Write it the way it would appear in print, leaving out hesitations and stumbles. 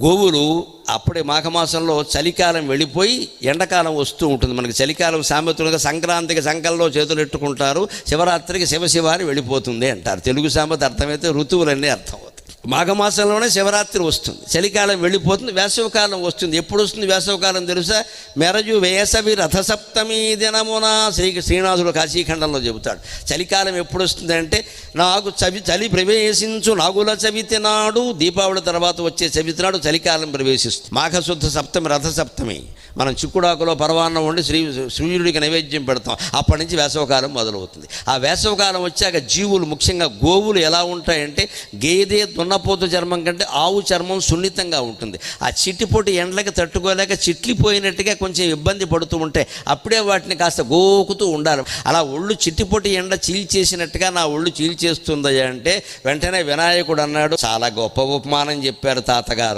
గోవులు అప్పుడే మాఘమాసంలో చలికాలం వెళ్ళిపోయి ఎండాకాలం వస్తూ ఉంటుంది. మనకి చలికాలం సామెతలుగా సంక్రాంతికి సంకల్లో చేతులు ఎట్టుకుంటారు, శివరాత్రికి శివశివాని వెళ్ళిపోతుంది అంటారు. తెలుగు సామెత అర్థమైతే ఋతువులన్నీ అర్థం అవుతాయి. మాఘమాసంలోనే శివరాత్రి వస్తుంది, చలికాలం వెళ్ళిపోతుంది, వేసవకాలం వస్తుంది. ఎప్పుడు వస్తుంది వేసవకాలం తెలుసా? మెరజు వేసవి రథసప్తమి దినమున శ్రీనాథుడు కాశీఖండంలో చెబుతాడు. చలికాలం ఎప్పుడు వస్తుంది అంటే నాకు చలి ప్రవేశించు నాగుల చవితి నాడు, దీపావళి తర్వాత వచ్చే చవితి నాడు చలికాలం ప్రవేశిస్తుంది. మాఘశుద్ధ సప్తమి రథసప్తమి. మనం చిక్కుడాకులో పరవాన్నం వండి సూర్యుడికి నైవేద్యం పెడతాం. అప్పటి నుంచి వేసవకాలం మొదలవుతుంది. ఆ వేసవకాలం వచ్చాక జీవులు, ముఖ్యంగా గోవులు ఎలా ఉంటాయంటే గేదె దున్నపోతు చర్మం కంటే ఆవు చర్మం సున్నితంగా ఉంటుంది. ఆ చిట్టిపోటి ఎండలకి తట్టుకోలేక చిట్లిపోయినట్టుగా కొంచెం ఇబ్బంది పడుతూ ఉంటే అప్పుడే వాటిని కాస్త గోకుతూ ఉండాలి. అలా ఒళ్ళు చిట్టిపోటి ఎండ చీల్చేసినట్టుగా నా ఒళ్ళు చీల్చేస్తుందయ్యా అంటే వెంటనే వినాయకుడు అన్నాడు, చాలా గొప్ప ఉపమానం చెప్పారు తాతగారు.